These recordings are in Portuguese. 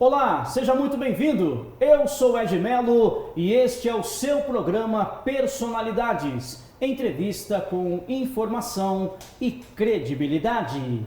Olá, seja muito bem-vindo. Eu sou Ed Melo e este é o seu programa Personalidades, entrevista com informação e credibilidade.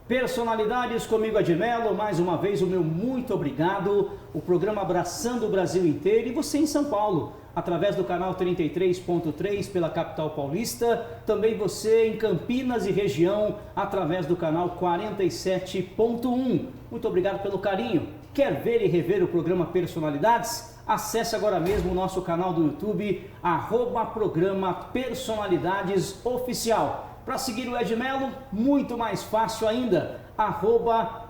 Personalidades comigo, Ed Melo, mais uma vez o meu muito obrigado, o programa abraçando o Brasil inteiro e você em São Paulo, através do canal 33.3 pela capital paulista, também você em Campinas e região, através do canal 47.1. Muito obrigado pelo carinho. Quer ver e rever o programa Personalidades? Acesse agora mesmo o nosso canal do YouTube, @programa Personalidades Oficial. Para seguir o Ed Melo, muito mais fácil ainda,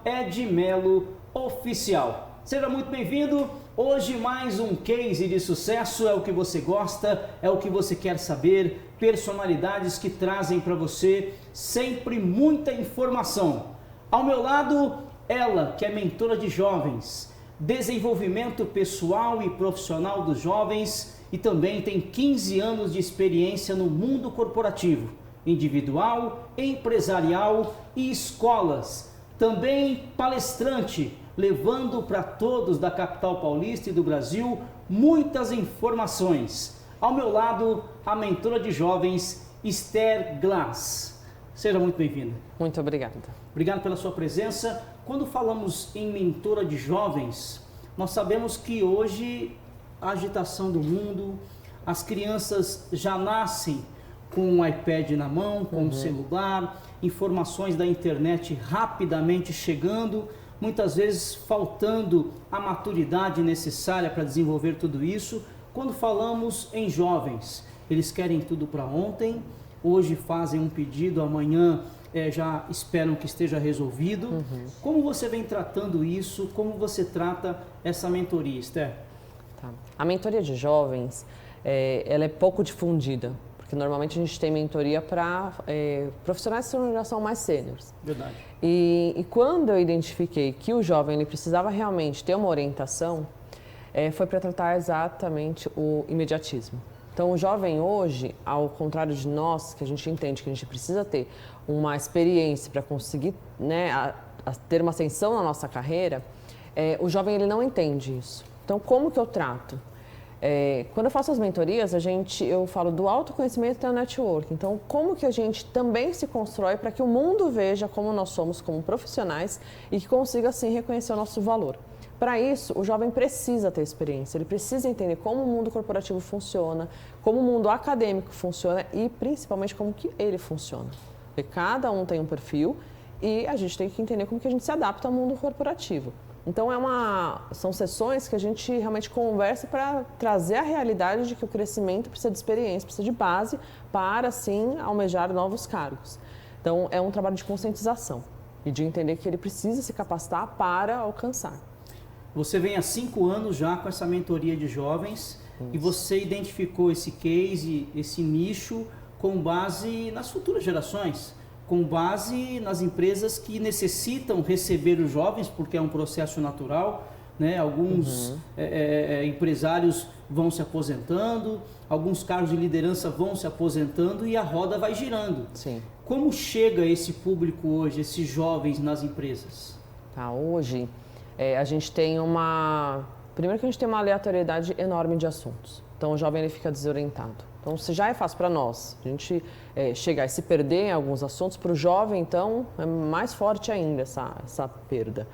@EdMeloOficial. Seja muito bem-vindo. Hoje mais um case de sucesso, é o que você gosta, é o que você quer saber, personalidades que trazem para você sempre muita informação. Ao meu lado, ela que é mentora de jovens, desenvolvimento pessoal e profissional dos jovens e também tem 15 anos de experiência no mundo corporativo, individual, empresarial e escolas. Também palestrante, levando para todos da capital paulista e do Brasil muitas informações. Ao meu lado, a mentora de jovens, Esther Glass. Seja muito bem-vinda. Muito obrigada. Obrigado pela sua presença. Quando falamos em mentora de jovens, nós sabemos que hoje a agitação do mundo, as crianças já nascem com o iPad na mão, com o celular, informações da internet rapidamente chegando, muitas vezes faltando a maturidade necessária para desenvolver tudo isso. Quando falamos em jovens, eles querem tudo para ontem, hoje fazem um pedido, amanhã já esperam que esteja resolvido. Como você vem tratando isso? Como você trata essa mentoria, Esther? Tá. A mentoria de jovens, ela é pouco difundida. Porque normalmente a gente tem mentoria para profissionais que já são mais sêniores. Verdade. E quando eu identifiquei que o jovem ele precisava realmente ter uma orientação, foi para tratar exatamente o imediatismo. Então o jovem hoje, ao contrário de nós, que a gente entende que a gente precisa ter uma experiência para conseguir, né, ter uma ascensão na nossa carreira, o jovem ele não entende isso. Então como que eu trato? Quando eu faço as mentorias, eu falo do autoconhecimento e do network. Então, como que a gente também se constrói para que o mundo veja como nós somos como profissionais e que consiga, assim, reconhecer o nosso valor. Para isso, o jovem precisa ter experiência, ele precisa entender como o mundo corporativo funciona, como o mundo acadêmico funciona e, principalmente, como que ele funciona. Porque cada um tem um perfil e a gente tem que entender como que a gente se adapta ao mundo corporativo. Então, são sessões que a gente realmente conversa para trazer a realidade de que o crescimento precisa de experiência, precisa de base para, assim, almejar novos cargos. Então, é um trabalho de conscientização e de entender que ele precisa se capacitar para alcançar. Você vem há 5 anos já com essa mentoria de jovens. Isso. E você identificou esse case, esse nicho, com base nas futuras gerações, com base nas empresas que necessitam receber os jovens, porque é um processo natural, né? Alguns empresários vão se aposentando, alguns cargos de liderança vão se aposentando e a roda vai girando. Sim. Como chega esse público hoje, esses jovens nas empresas? Tá, hoje a gente tem primeiro que a gente tem uma aleatoriedade enorme de assuntos. Então o jovem ele fica desorientado. Então, se já é fácil para nós, a gente chegar e se perder em alguns assuntos, para o jovem, então, é mais forte ainda essa perda.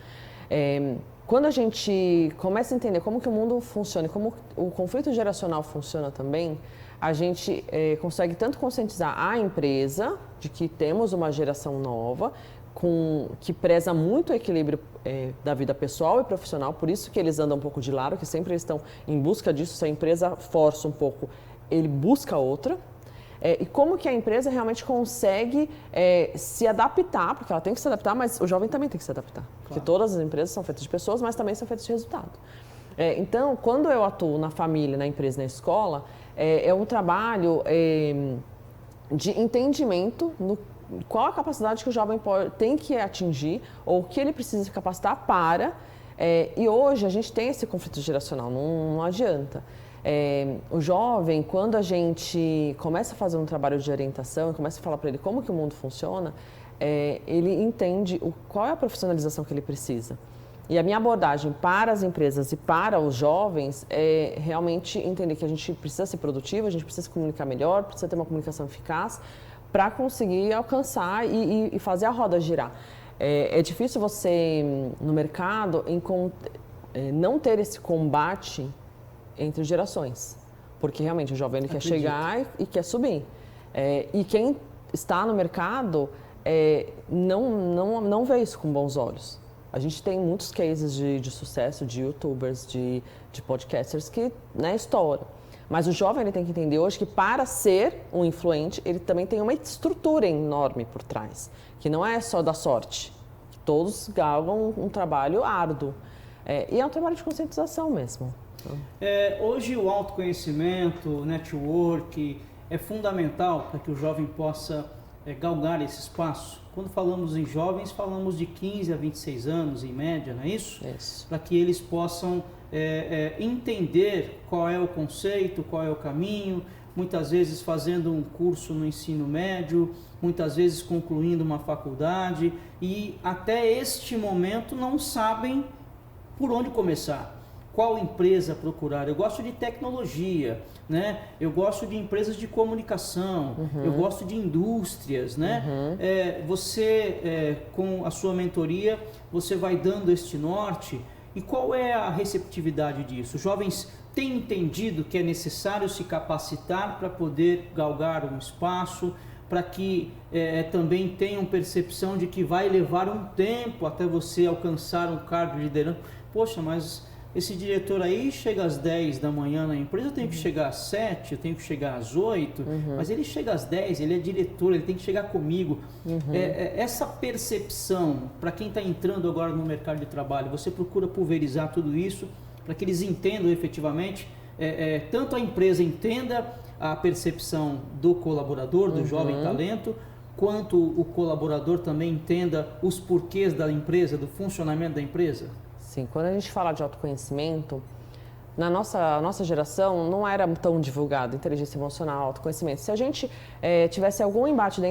Quando a gente começa a entender como que o mundo funciona e como o conflito geracional funciona também, a gente consegue tanto conscientizar a empresa de que temos uma geração nova, que preza muito o equilíbrio da vida pessoal e profissional, por isso que eles andam um pouco de lado, que sempre eles estão em busca disso. Se a empresa força um pouco, ele busca outra. E como que a empresa realmente consegue se adaptar, porque ela tem que se adaptar, mas o jovem também tem que se adaptar. Porque todas as empresas são feitas de pessoas, mas também são feitas de resultado. Então, quando eu atuo na família, na empresa, na escola, é um trabalho de entendimento no qual a capacidade que o jovem tem que atingir ou o que ele precisa se capacitar para. E hoje a gente tem esse conflito geracional, não adianta. O jovem, quando a gente começa a fazer um trabalho de orientação e começa a falar para ele como que o mundo funciona, ele entende qual é a profissionalização que ele precisa. E a minha abordagem para as empresas e para os jovens é realmente entender que a gente precisa ser produtivo, a gente precisa se comunicar melhor, precisa ter uma comunicação eficaz para conseguir alcançar e fazer a roda girar. É difícil você, no mercado, não ter esse combate entre gerações, porque realmente o jovem ele quer chegar e quer subir. E quem está no mercado não vê isso com bons olhos. A gente tem muitos cases de sucesso de youtubers, de podcasters que estouram. Mas o jovem ele tem que entender hoje que para ser um influente, ele também tem uma estrutura enorme por trás, que não é só da sorte. Todos galgam um trabalho árduo. E é um trabalho de conscientização mesmo. Hoje o autoconhecimento, o network é fundamental para que o jovem possa galgar esse espaço. Quando falamos em jovens, falamos de 15 a 26 anos em média, não é isso? Isso. Para que eles possam entender qual é o conceito, qual é o caminho, muitas vezes fazendo um curso no ensino médio, muitas vezes concluindo uma faculdade e até este momento não sabem por onde começar. Qual empresa procurar? Eu gosto de tecnologia, né? Eu gosto de empresas de comunicação, eu gosto de indústrias, né? Você, com a sua mentoria, você vai dando este norte. E qual é a receptividade disso? Os jovens têm entendido que é necessário se capacitar para poder galgar um espaço, para que também tenham percepção de que vai levar um tempo até você alcançar um cargo de liderança. Poxa, mas esse diretor aí chega às 10 da manhã na empresa, eu tenho que chegar às 7, eu tenho que chegar às 8, mas ele chega às 10, ele é diretor, ele tem que chegar comigo. Essa percepção, para quem está entrando agora no mercado de trabalho, você procura pulverizar tudo isso para que eles entendam efetivamente, tanto a empresa entenda a percepção do colaborador, do jovem talento, quanto o colaborador também entenda os porquês da empresa, do funcionamento da empresa? Sim, quando a gente fala de autoconhecimento, na nossa geração não era tão divulgado inteligência emocional, autoconhecimento. Se a gente tivesse algum embate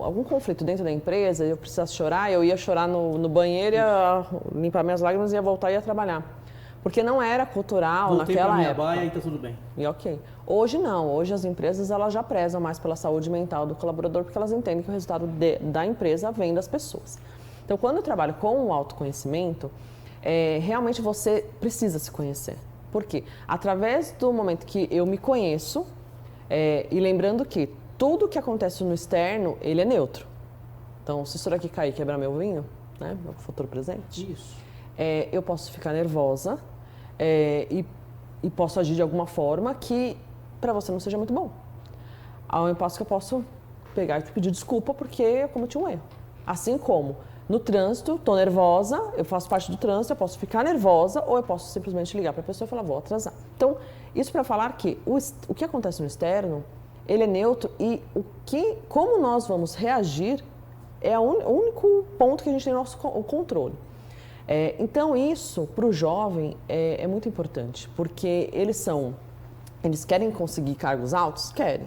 algum conflito dentro da empresa, eu precisasse chorar, eu ia chorar no banheiro, ia limpar minhas lágrimas, ia voltar e ia trabalhar. Porque não era cultural naquela época. Baia e tá tudo bem. E ok. Hoje não, hoje as empresas elas já prezam mais pela saúde mental do colaborador, porque elas entendem que o resultado da empresa vem das pessoas. Então, quando eu trabalho com o autoconhecimento, realmente você precisa se conhecer. Por quê? Através do momento que eu me conheço, e lembrando que tudo que acontece no externo, ele é neutro. Então, se isso daqui cair e quebrar meu vinho, né, meu futuro presente, isso. Eu posso ficar nervosa e posso agir de alguma forma que para você não seja muito bom. Ao passo que eu posso pegar e pedir desculpa porque eu cometi um erro. Assim como no trânsito, estou nervosa, eu faço parte do trânsito, eu posso ficar nervosa ou eu posso simplesmente ligar para a pessoa e falar, vou atrasar. Então, isso para falar que o que acontece no externo, ele é neutro e como nós vamos reagir é o único ponto que a gente tem nosso controle. Então, isso para o jovem é muito importante, porque eles querem conseguir cargos altos? Querem.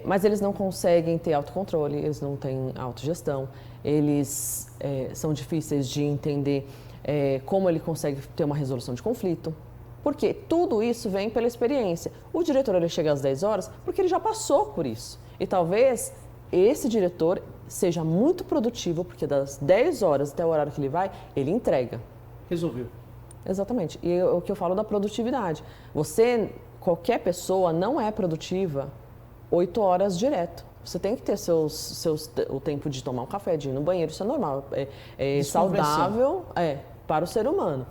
Mas eles não conseguem ter autocontrole, eles não têm autogestão, eles são difíceis de entender como ele consegue ter uma resolução de conflito. Porque tudo isso vem pela experiência. O diretor ele chega às 10 horas porque ele já passou por isso. E talvez esse diretor seja muito produtivo, porque das 10 horas até o horário que ele vai, ele entrega. Resolveu. Exatamente. E o que eu falo da produtividade. Qualquer pessoa não é produtiva 8 horas direto. Você tem que ter o tempo de tomar um café, de ir no banheiro, isso é normal. É saudável para o ser humano.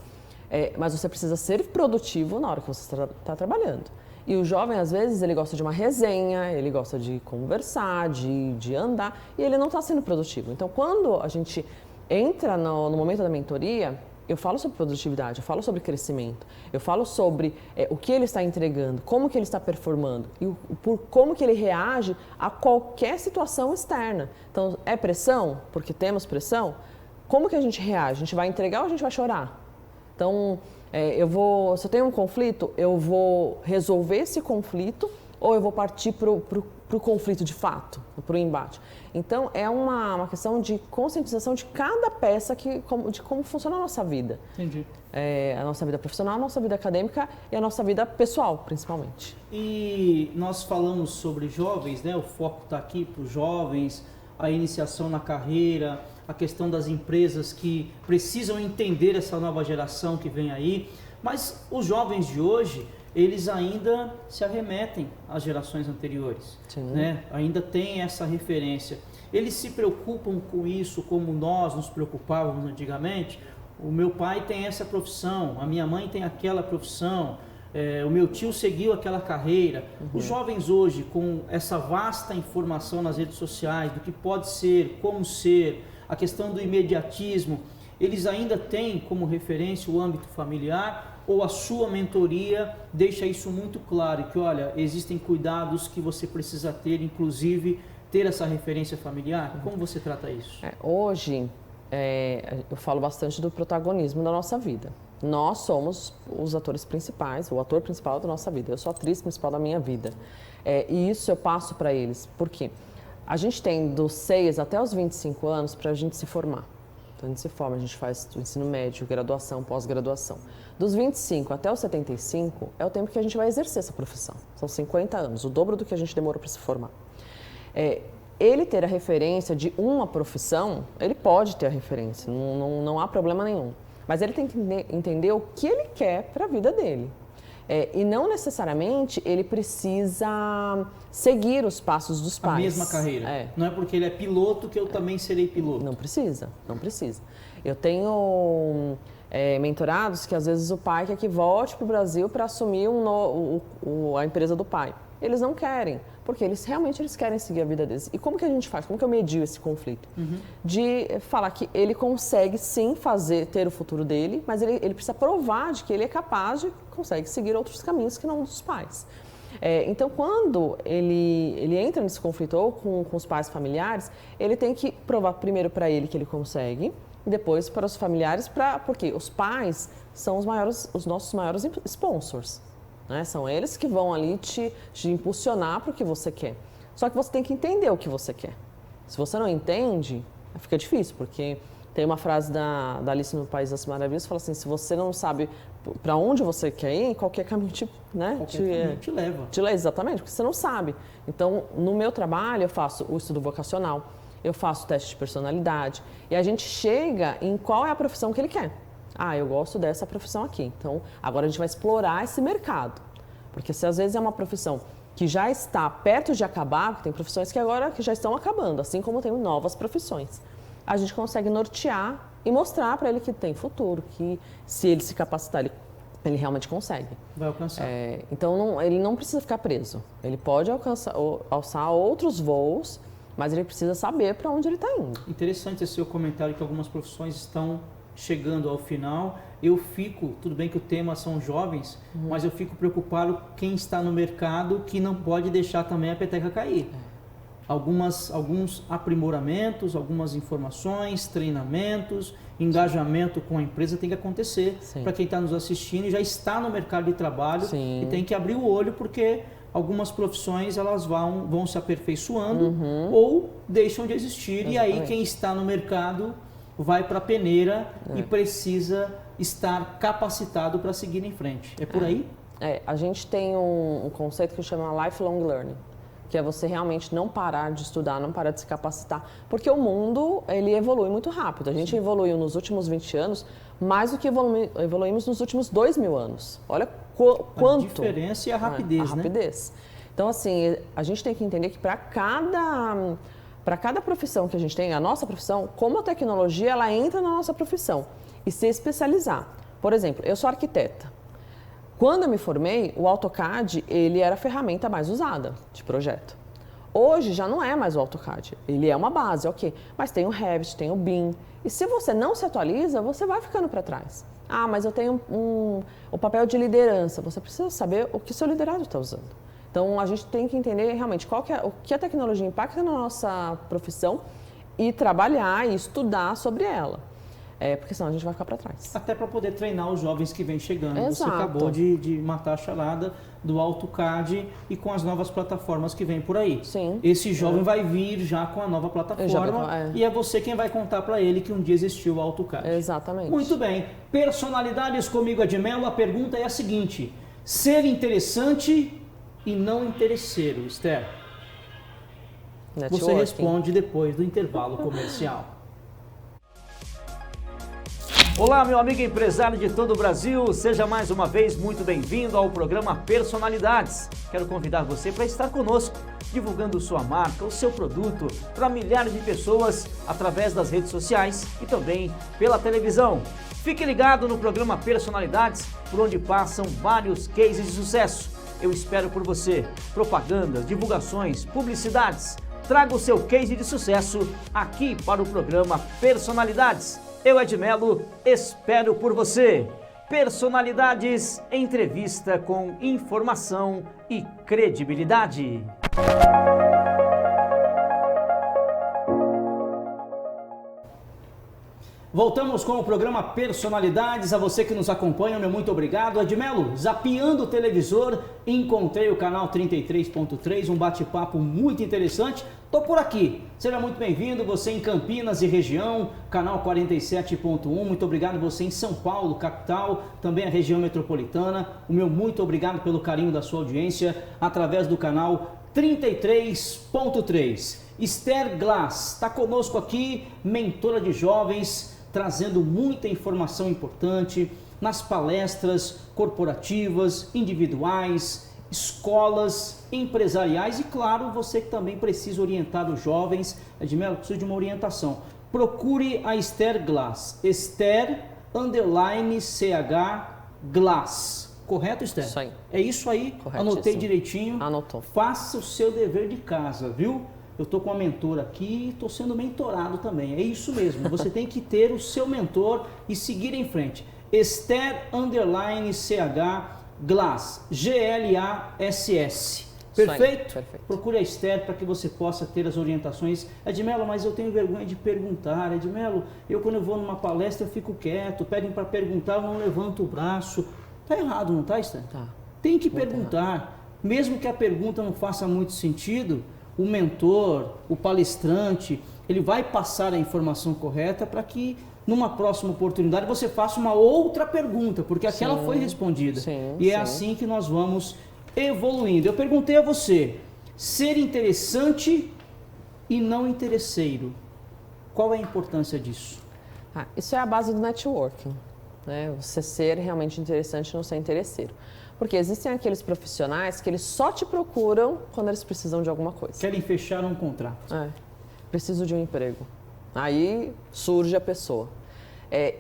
Mas você precisa ser produtivo na hora que você está trabalhando. E o jovem, às vezes, ele gosta de uma resenha, ele gosta de conversar, de andar, e ele não está sendo produtivo. Então, quando a gente entra no momento da mentoria, eu falo sobre produtividade, eu falo sobre crescimento, eu falo sobre o que ele está entregando, como que ele está performando e por como que ele reage a qualquer situação externa. Então, é pressão? Porque temos pressão? Como que a gente reage? A gente vai entregar ou a gente vai chorar? Então, se eu tenho um conflito, eu vou resolver esse conflito ou eu vou partir para o conflito de fato, para o embate. Então, é uma questão de conscientização de cada peça de como funciona a nossa vida. Entendi. A nossa vida profissional, a nossa vida acadêmica e a nossa vida pessoal, principalmente. E nós falamos sobre jovens, né? O foco está aqui para os jovens, a iniciação na carreira, a questão das empresas que precisam entender essa nova geração que vem aí. Mas os jovens de hoje, eles ainda se arremetem às gerações anteriores, né? Ainda tem essa referência. Eles se preocupam com isso como nós nos preocupávamos antigamente. O meu pai tem essa profissão, a minha mãe tem aquela profissão, o meu tio seguiu aquela carreira. Os jovens hoje, com essa vasta informação nas redes sociais, do que pode ser, como ser, a questão do imediatismo, eles ainda têm como referência o âmbito familiar? Ou a sua mentoria deixa isso muito claro, que olha, existem cuidados que você precisa ter, inclusive ter essa referência familiar? Como você trata isso? Hoje, eu falo bastante do protagonismo da nossa vida. Nós somos os atores principais, o ator principal da nossa vida. Eu sou a atriz principal da minha vida. E isso eu passo para eles. Por quê? A gente tem dos 6 até os 25 anos para a gente se formar. Então, a gente se forma, a gente faz o ensino médio, graduação, pós-graduação. Dos 25 até os 75 é o tempo que a gente vai exercer essa profissão. São 50 anos, o dobro do que a gente demorou para se formar. Ele ter a referência de uma profissão, ele pode ter a referência, não há problema nenhum. Mas ele tem que entender o que ele quer para a vida dele. E não necessariamente ele precisa seguir os passos dos pais. A mesma carreira. Não é porque ele é piloto que eu também serei piloto. Não precisa. Eu tenho mentorados que às vezes o pai quer que volte para o Brasil para assumir a empresa do pai. Eles não querem, porque eles querem seguir a vida deles. E como que a gente faz? Como que eu medio esse conflito? De falar que ele consegue sim ter o futuro dele, mas ele precisa provar de que ele é capaz de consegue seguir outros caminhos que não dos pais. Então, quando ele entra nesse conflito ou com os pais familiares, ele tem que provar primeiro para ele que ele consegue, e depois para os familiares, porque os pais são os nossos maiores sponsors. Né? São eles que vão ali te impulsionar para o que você quer. Só que você tem que entender o que você quer. Se você não entende, fica difícil, porque tem uma frase da Alice no País das Maravilhas que fala assim, se você não sabe para onde você quer ir, qualquer caminho te leva. Te leva, exatamente, porque você não sabe. Então, no meu trabalho, eu faço o estudo vocacional, eu faço teste de personalidade, e a gente chega em qual é a profissão que ele quer. Eu gosto dessa profissão aqui. Então, agora a gente vai explorar esse mercado. Porque se às vezes é uma profissão que já está perto de acabar, tem profissões que já estão acabando, assim como tem novas profissões. A gente consegue nortear e mostrar para ele que tem futuro, que se ele se capacitar, ele realmente consegue. Vai alcançar. Então, ele não precisa ficar preso. Ele pode alçar outros voos, mas ele precisa saber para onde ele está indo. Interessante esse seu comentário que algumas profissões estão chegando ao final. Tudo bem que o tema são jovens, mas eu fico preocupado quem está no mercado que não pode deixar também a peteca cair. Alguns aprimoramentos, algumas informações, treinamentos, engajamento com a empresa tem que acontecer para quem está nos assistindo e já está no mercado de trabalho. E tem que abrir o olho porque algumas profissões elas vão se aperfeiçoando ou deixam de existir. Exatamente. E aí quem está no mercado vai para a peneira e precisa estar capacitado para seguir em frente. É por aí? A gente tem um conceito que chama lifelong learning, que é você realmente não parar de estudar, não parar de se capacitar, porque o mundo ele evolui muito rápido. A gente evoluiu nos últimos 20 anos mais do que evoluímos nos últimos 2.000 anos. Olha quanto! A diferença e a rapidez, né? Então, assim, a gente tem que entender que para cada profissão que a gente tem, a nossa profissão, como a tecnologia, ela entra na nossa profissão e se especializar. Por exemplo, eu sou arquiteta. Quando eu me formei, o AutoCAD, ele era a ferramenta mais usada de projeto. Hoje já não é mais o AutoCAD, ele é uma base, ok, mas tem o Revit, tem o BIM, e se você não se atualiza, você vai ficando para trás. Ah, mas eu tenho o papel de liderança, você precisa saber o que o seu liderado está usando. Então, a gente tem que entender realmente o que a tecnologia impacta na nossa profissão e trabalhar e estudar sobre ela. Porque senão a gente vai ficar para trás. Até para poder treinar os jovens que vêm chegando. Exato. Você acabou de matar a charada do AutoCAD e com as novas plataformas que vêm por aí. Sim. Esse jovem vai vir já com a nova plataforma e é você quem vai contar para ele que um dia existiu o AutoCAD. Exatamente. Muito bem. Personalidades comigo, Edmelo. A pergunta é a seguinte: ser interessante e não interesseiro, Esther? Networking. Você responde depois do intervalo comercial. Olá, meu amigo empresário de todo o Brasil, seja mais uma vez muito bem-vindo ao programa Personalidades. Quero convidar você para estar conosco, divulgando sua marca, o seu produto para milhares de pessoas através das redes sociais e também pela televisão. Fique ligado no programa Personalidades, por onde passam vários cases de sucesso. Eu espero por você. Propagandas, divulgações, publicidades. Traga o seu case de sucesso aqui para o programa Personalidades. Eu, Edmelo, espero por você. Personalidades, entrevista com informação e credibilidade. Voltamos com o programa Personalidades. A você que nos acompanha, meu muito obrigado. Edmelo, zapeando o televisor, encontrei o canal 33.3, um bate-papo muito interessante. Tô por aqui. Seja muito bem-vindo, você em Campinas e região, canal 47.1. Muito obrigado você em São Paulo, capital, também a região metropolitana. O meu muito obrigado pelo carinho da sua audiência através do canal 33.3. Esther Glass está conosco aqui, mentora de jovens, trazendo muita informação importante nas palestras corporativas, individuais, escolas, empresariais e, claro, você que também precisa orientar os jovens. Edmelo, preciso de uma orientação. Procure a Esther Glass. Esther_CH Glass. Correto, Esther? Isso aí. É isso aí. Anotei direitinho. Anotou. Faça o seu dever de casa, viu? Eu estou com uma mentora aqui e estou sendo mentorado também. É isso mesmo. Você tem que ter o seu mentor e seguir em frente. Esther_CH Glass, Glass. Perfeito? Perfeito. Procure a Esther para que você possa ter as orientações. Edmelo, mas eu tenho vergonha de perguntar. Edmelo, quando eu vou numa palestra eu fico quieto, pedem para perguntar, eu não levanto o braço. Tá errado, não tá, Esther? Tá. Tem que perguntar. Mesmo que a pergunta não faça muito sentido, o mentor, o palestrante, ele vai passar a informação correta para que numa próxima oportunidade você faça uma outra pergunta, porque aquela foi respondida. E é assim que nós vamos evoluindo. Eu perguntei a você, ser interessante e não interesseiro, qual é a importância disso? Isso é a base do networking, né? Você ser realmente interessante e não ser interesseiro. Porque existem aqueles profissionais que eles só te procuram quando eles precisam de alguma coisa. Querem fechar um contrato. Preciso de um emprego. Aí surge a pessoa.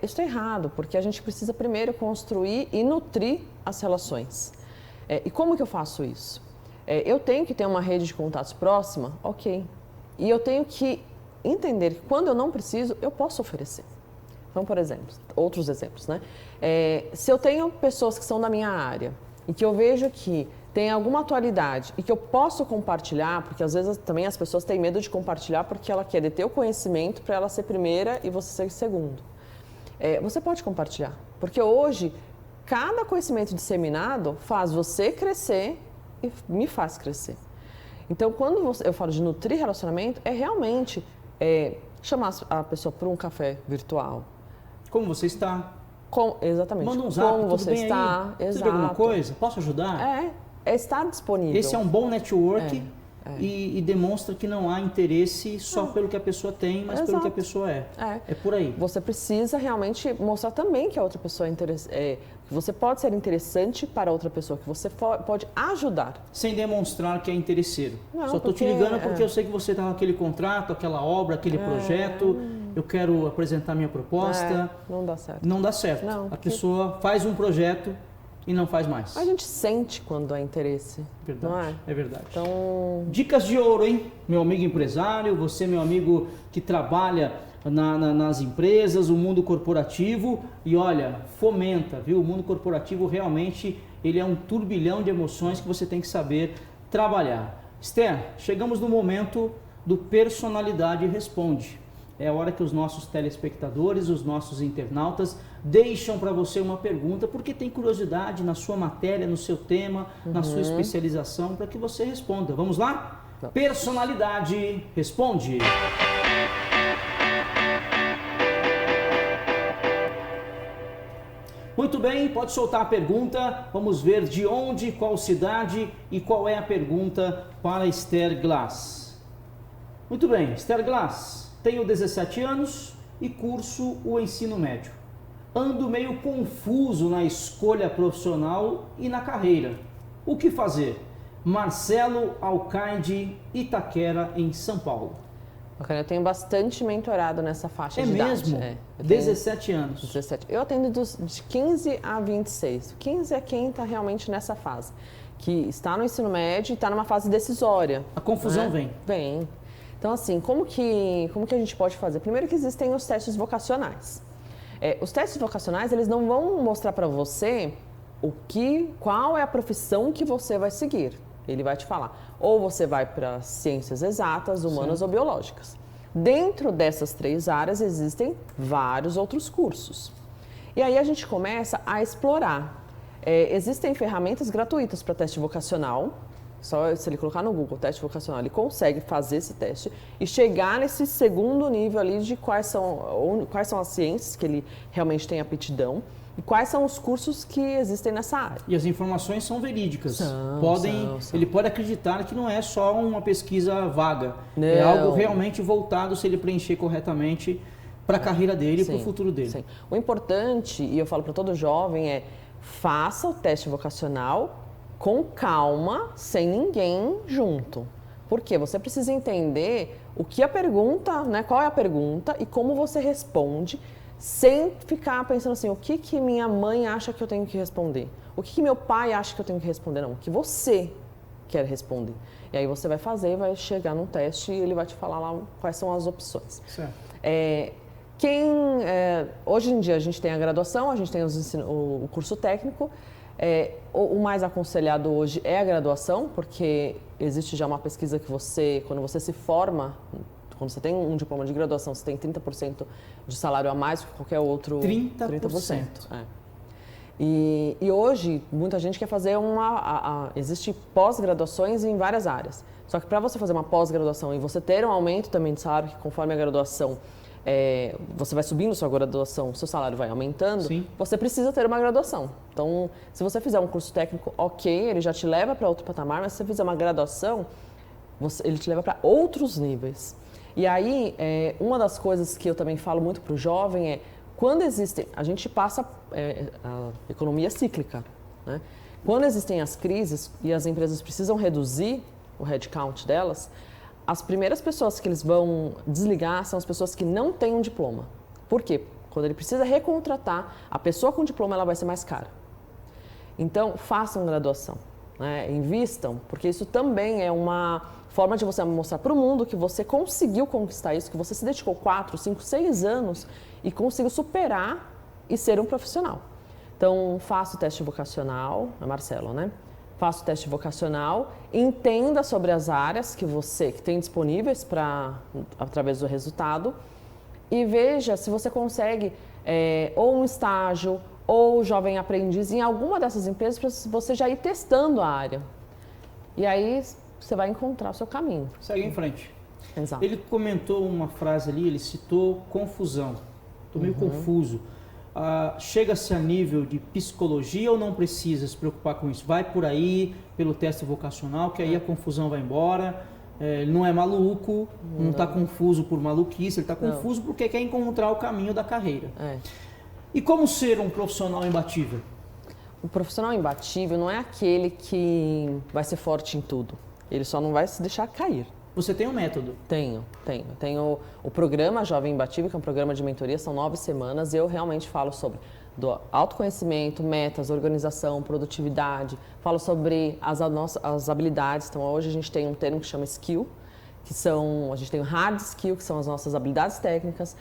Isso é errado, porque a gente precisa primeiro construir e nutrir as relações. E como que eu faço isso? Eu tenho que ter uma rede de contatos próxima? Ok. E eu tenho que entender que quando eu não preciso, eu posso oferecer. Então, por exemplo, outros exemplos, né? Se eu tenho pessoas que são da minha área e que eu vejo que tem alguma atualidade e que eu posso compartilhar, porque às vezes também as pessoas têm medo de compartilhar porque ela quer deter o conhecimento para ela ser primeira e você ser segundo. Você pode compartilhar, porque hoje cada conhecimento disseminado faz você crescer e me faz crescer. Então, quando eu falo de nutrir relacionamento, é realmente chamar a pessoa para um café virtual. Como você está? Exatamente. Manda um zap, como tudo você bem está. aí? Precisa de alguma coisa? Posso ajudar? É estar disponível. Esse é um bom network e demonstra que não há interesse só pelo que a pessoa tem, mas pelo que a pessoa é. É por aí. Você precisa realmente mostrar também que a outra pessoa que você pode ser interessante para outra pessoa, que você pode ajudar. Sem demonstrar que é interesseiro. Não, só estou te ligando porque eu sei que você está com aquele contrato, aquela obra, aquele projeto. Eu quero apresentar minha proposta. Não dá certo. Não dá certo. A pessoa faz um projeto e não faz mais. A gente sente quando há interesse, Verdade, não é? é verdade. Então, Dicas de ouro, hein? Meu amigo empresário, você, meu amigo que trabalha nas empresas, o mundo corporativo, e olha, fomenta, viu? O mundo corporativo realmente, ele é um turbilhão de emoções que você tem que saber trabalhar. Esther, chegamos no momento do Personalidade Responde. É a hora que os nossos telespectadores, os nossos internautas deixam para você uma pergunta, porque tem curiosidade na sua matéria, no seu tema, na sua especialização, para que você responda. Vamos lá? Personalidade Responde. Muito bem, pode soltar a pergunta. Vamos ver de onde, qual cidade e qual é a pergunta para Esther Glass. Muito bem, Esther Glass. Tenho 17 anos e curso o ensino médio. Ando meio confuso na escolha profissional e na carreira. O que fazer? Marcelo Alcaide, Itaquera, em São Paulo. eu tenho bastante mentorado nessa faixa de idade. Mesmo? É, 17 anos. 17. Eu atendo de 15 a 26. 15 é quem está realmente nessa fase, que está no ensino médio e está numa fase decisória. A confusão vem. Vem. Então, assim, como que a gente pode fazer? Primeiro que existem os testes vocacionais. Os testes vocacionais, eles não vão mostrar para você qual é a profissão que você vai seguir. Ele vai te falar, ou você vai para ciências exatas, humanas ou biológicas. Dentro dessas 3 áreas existem vários outros cursos. E aí a gente começa a explorar. Existem ferramentas gratuitas para teste vocacional. Só se ele colocar no Google teste vocacional, ele consegue fazer esse teste e chegar nesse segundo nível ali de quais são as ciências que ele realmente tem aptidão e quais são os cursos que existem nessa área. E as informações são verídicas. São. Ele pode acreditar que não é só uma pesquisa vaga. Não. É algo realmente voltado, se ele preencher corretamente, para a carreira dele e para o futuro dele. Sim. O importante, e eu falo para todo jovem, é faça o teste vocacional com calma, sem ninguém junto. Por quê? Você precisa entender o que a pergunta, né? Qual é a pergunta e como você responde, sem ficar pensando assim, o que minha mãe acha que eu tenho que responder? O que meu pai acha que eu tenho que responder? Não, o que você quer responder. E aí você vai fazer, vai chegar num teste e ele vai te falar lá quais são as opções. Certo. Hoje em dia a gente tem a graduação, a gente tem o curso técnico. O mais aconselhado hoje é a graduação, porque existe já uma pesquisa que quando você se forma, quando você tem um diploma de graduação, você tem 30% de salário a mais que qualquer outro. 30%. E hoje, muita gente quer fazer existe pós-graduações em várias áreas. Só que para você fazer uma pós-graduação e você ter um aumento também de salário, que conforme a graduação, você vai subindo sua graduação, seu salário vai aumentando, Sim. Você precisa ter uma graduação. Então, se você fizer um curso técnico, ok, ele já te leva para outro patamar, mas se você fizer uma graduação, ele te leva para outros níveis. E aí, uma das coisas que eu também falo muito para o jovem é, quando existem, a gente passa a economia cíclica, né? Quando existem as crises e as empresas precisam reduzir o headcount delas, as primeiras pessoas que eles vão desligar são as pessoas que não têm um diploma. Por quê? Quando ele precisa recontratar, a pessoa com diploma ela vai ser mais cara. Então, façam graduação, né? Invistam, porque isso também é uma forma de você mostrar para o mundo que você conseguiu conquistar isso, que você se dedicou 4, 5, 6 anos e conseguiu superar e ser um profissional. Então, faça o teste vocacional, é Marcelo, né? Faça o teste vocacional, entenda sobre as áreas que tem disponíveis através do resultado e veja se você consegue ou um estágio ou jovem aprendiz em alguma dessas empresas para você já ir testando a área. E aí você vai encontrar o seu caminho. Segue em frente. Exato. Ele comentou uma frase ali, ele citou confusão. Estou meio confuso. Chega-se a nível de psicologia ou não precisa se preocupar com isso? Vai por aí, pelo teste vocacional, que aí a confusão vai embora. Ele não é maluco, não está confuso por maluquice, ele está confuso porque quer encontrar o caminho da carreira. E como ser um profissional imbatível? O profissional imbatível não é aquele que vai ser forte em tudo. Ele só não vai se deixar cair. Você tem um método? Tenho. Tenho o programa Jovem Imbatível, que é um programa de mentoria, são 9 semanas, e eu realmente falo sobre do autoconhecimento, metas, organização, produtividade. Falo sobre as habilidades. Então, hoje a gente tem um termo que chama skill, a gente tem o hard skill, que são as nossas habilidades técnicas.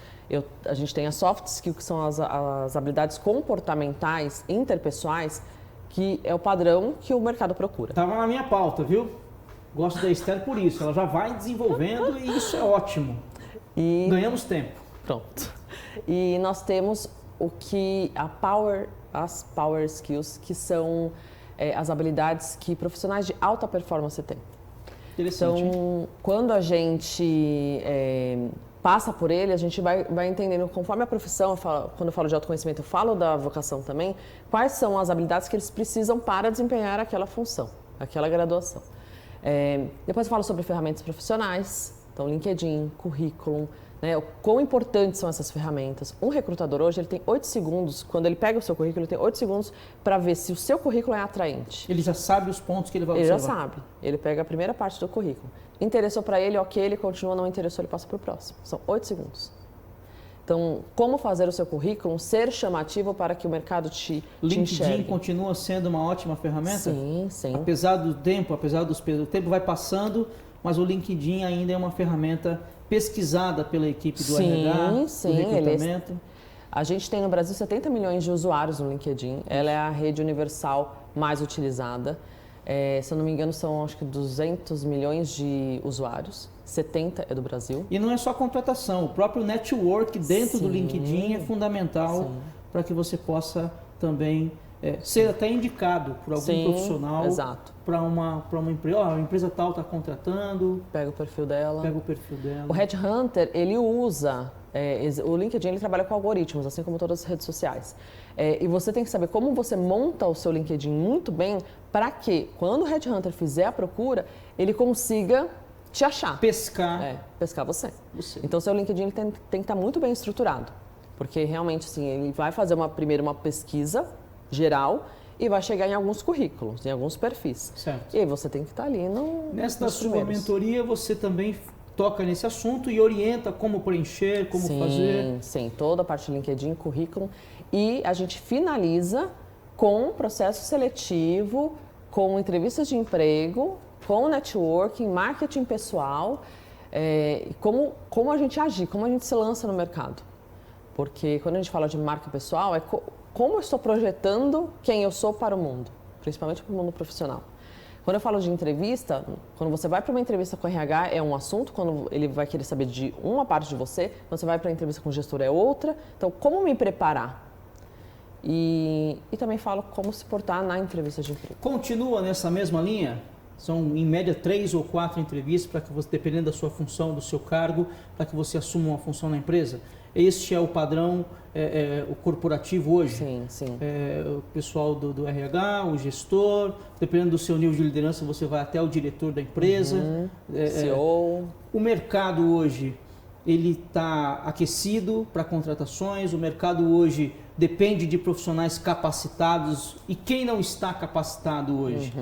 A gente tem a soft skill, que são as habilidades comportamentais, interpessoais, que é o padrão que o mercado procura. Estava na minha pauta, viu? Gosto da Esther por isso. Ela já vai desenvolvendo e isso é ótimo. Ganhamos tempo. Pronto. E nós temos as power skills, que são as habilidades que profissionais de alta performance têm. Interessante. Então, quando a gente passa por ele, a gente vai entendendo, conforme a profissão, quando eu falo de autoconhecimento, eu falo da vocação também, quais são as habilidades que eles precisam para desempenhar aquela função, aquela graduação. Depois eu falo sobre ferramentas profissionais, então LinkedIn, currículo, né, o quão importantes são essas ferramentas. Um recrutador hoje, ele tem 8 segundos, quando ele pega o seu currículo, ele tem 8 segundos para ver se o seu currículo é atraente. Ele já sabe os pontos que ele vai observar. Ele já sabe. Ele pega a primeira parte do currículo. Interessou para ele, ok, ele continua, não interessou, ele passa para o próximo. São 8 segundos. Então, como fazer o seu currículo ser chamativo para que o mercado te enxergue? LinkedIn continua sendo uma ótima ferramenta? Sim, sim. Apesar do tempo, o tempo vai passando, mas o LinkedIn ainda é uma ferramenta pesquisada pela equipe do RH, do recrutamento. A gente tem no Brasil 70 milhões de usuários no LinkedIn. Ela é a rede universal mais utilizada. Se eu não me engano, são acho que 200 milhões de usuários. 70 é do Brasil. E não é só contratação, o próprio network dentro do LinkedIn é fundamental para que você possa também ser até indicado por algum profissional para uma empresa. A empresa tal está contratando. Pega o perfil dela. O Headhunter, ele usa... o LinkedIn, ele trabalha com algoritmos, assim como todas as redes sociais. E você tem que saber como você monta o seu LinkedIn muito bem para que, quando o Headhunter fizer a procura, ele consiga te achar. Pescar você. Então, o seu LinkedIn ele tem que estar muito bem estruturado. Porque, realmente, assim, ele vai fazer primeiro uma pesquisa geral e vai chegar em alguns currículos, em alguns perfis. Certo. E aí você tem que estar ali Nesta sua mentoria, você também toca nesse assunto e orienta como preencher, como fazer. Sim, toda a parte do LinkedIn, currículo. E a gente finaliza com processo seletivo, com entrevistas de emprego, com networking, marketing pessoal, como a gente agir, como a gente se lança no mercado. Porque quando a gente fala de marca pessoal, como eu estou projetando quem eu sou para o mundo, principalmente para o mundo profissional. Quando eu falo de entrevista, quando você vai para uma entrevista com o RH é um assunto, quando ele vai querer saber de uma parte de você, quando você vai para a entrevista com o gestor é outra. Então, como me preparar? E também falo como se portar na entrevista de emprego. Continua nessa mesma linha? São, em média, 3 ou 4 entrevistas, para que você, dependendo da sua função, do seu cargo, para que você assuma uma função na empresa? Este é o padrão, o corporativo hoje? Sim. O pessoal do RH, o gestor, dependendo do seu nível de liderança, você vai até o diretor da empresa. CEO. O mercado hoje, ele está aquecido para contratações, o mercado hoje depende de profissionais capacitados e quem não está capacitado hoje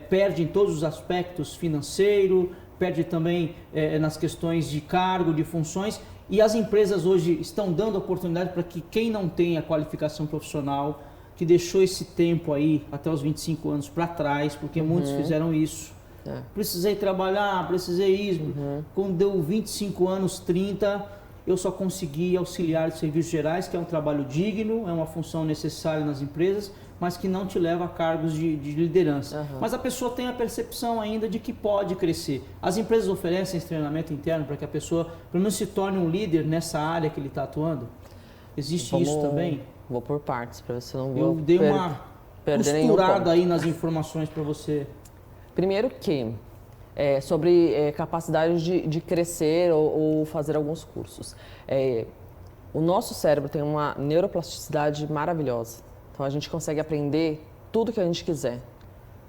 perde em todos os aspectos, financeiro, perde também nas questões de cargo, de funções. E as empresas hoje estão dando oportunidade para que quem não tem a qualificação profissional, que deixou esse tempo aí até os 25 anos para trás, porque muitos fizeram isso. Precisei trabalhar, precisei isso. Quando deu 25 anos, 30, eu só consegui auxiliar de serviços gerais, que é um trabalho digno, é uma função necessária nas empresas, mas que não te leva a cargos de liderança. Mas a pessoa tem a percepção ainda de que pode crescer. As empresas oferecem esse treinamento interno para que a pessoa, pelo menos, se torne um líder nessa área que ele está atuando? Existe isso também? Vou por partes, para ver se eu não vou Eu dei uma costurada aí nas informações para você. Primeiro que, sobre capacidade de crescer ou fazer alguns cursos. O nosso cérebro tem uma neuroplasticidade maravilhosa. Então, a gente consegue aprender tudo que a gente quiser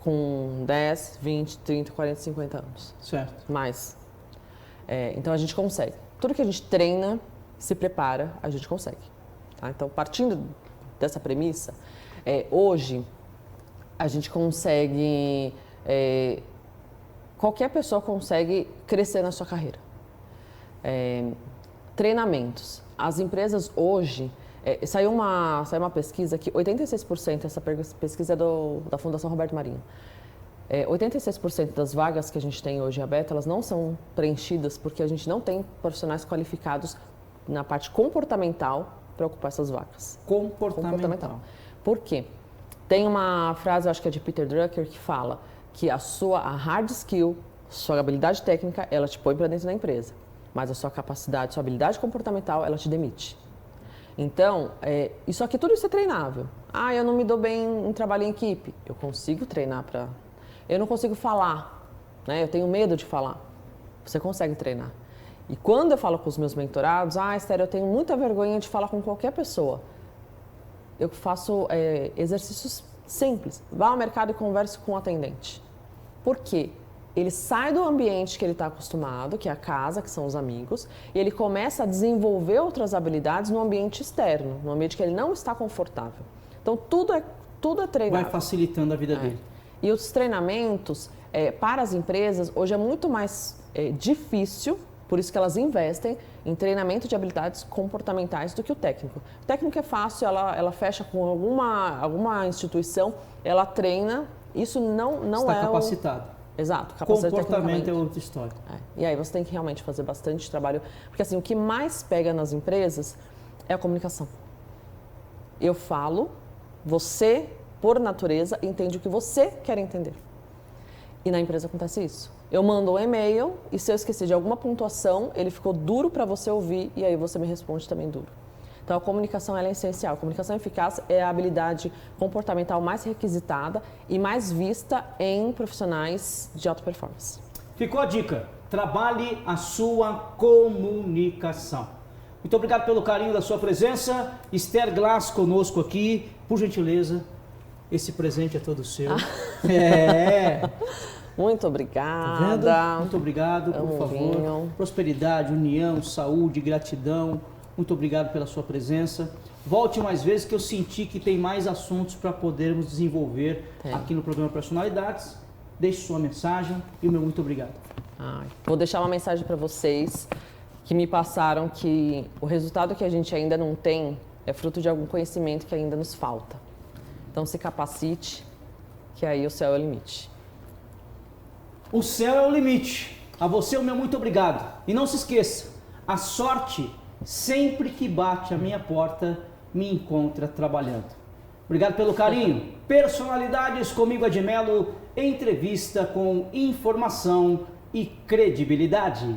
com 10, 20, 30, 40, 50 anos. Certo. Mais. Então, a gente consegue. Tudo que a gente treina, se prepara, a gente consegue. Tá? Então, partindo dessa premissa, hoje a gente consegue... qualquer pessoa consegue crescer na sua carreira. Treinamentos. As empresas hoje, Saiu uma pesquisa que 86%, essa pesquisa é da Fundação Roberto Marinho, 86% das vagas que a gente tem hoje abertas, elas não são preenchidas porque a gente não tem profissionais qualificados na parte comportamental para ocupar essas vagas. Comportamental. Por quê? Tem uma frase, eu acho que é de Peter Drucker, que fala que a hard skill, sua habilidade técnica, ela te põe para dentro da empresa, mas a sua capacidade, sua habilidade comportamental, ela te demite. Então, tudo isso é treinável. Eu não me dou bem em trabalho em equipe. Eu consigo treinar para... Eu não consigo falar, né? Eu tenho medo de falar. Você consegue treinar. E quando eu falo com os meus mentorados, Esther, eu tenho muita vergonha de falar com qualquer pessoa. Eu faço exercícios simples. Vá ao mercado e converse com o atendente. Por quê? Ele sai do ambiente que ele está acostumado, que é a casa, que são os amigos, e ele começa a desenvolver outras habilidades no ambiente externo, no ambiente que ele não está confortável. Então, tudo é treinável. Vai facilitando a vida dele. E os treinamentos, para as empresas, hoje é muito mais difícil, por isso que elas investem em treinamento de habilidades comportamentais do que o técnico. O técnico é fácil, ela fecha com alguma instituição, ela treina, isso não está capacitado. Exato. Comportamento é outra história. E aí você tem que realmente fazer bastante trabalho, porque assim, o que mais pega nas empresas é a comunicação. Eu falo, você, por natureza, entende o que você quer entender. E na empresa acontece isso. Eu mando um e-mail e se eu esqueci de alguma pontuação, ele ficou duro para você ouvir e aí você me responde também duro. Então, a comunicação ela é essencial. A comunicação eficaz é a habilidade comportamental mais requisitada e mais vista em profissionais de alta performance. Ficou a dica. Trabalhe a sua comunicação. Muito obrigado pelo carinho da sua presença. Esther Glass conosco aqui. Por gentileza, esse presente é todo seu. Muito obrigada. Tá vendo? Muito obrigado, por favor. Vinho. Prosperidade, união, saúde, gratidão. Muito obrigado pela sua presença. Volte mais vezes que eu senti que tem mais assuntos para podermos desenvolver aqui no programa Personalidades. Deixe sua mensagem e o meu muito obrigado. Vou deixar uma mensagem para vocês que me passaram que o resultado que a gente ainda não tem é fruto de algum conhecimento que ainda nos falta. Então se capacite, que aí o céu é o limite. O céu é o limite. A você o meu muito obrigado. E não se esqueça, a sorte sempre que bate a minha porta, me encontra trabalhando. Obrigado pelo carinho. Personalidades comigo, Ed Melo, entrevista com informação e credibilidade.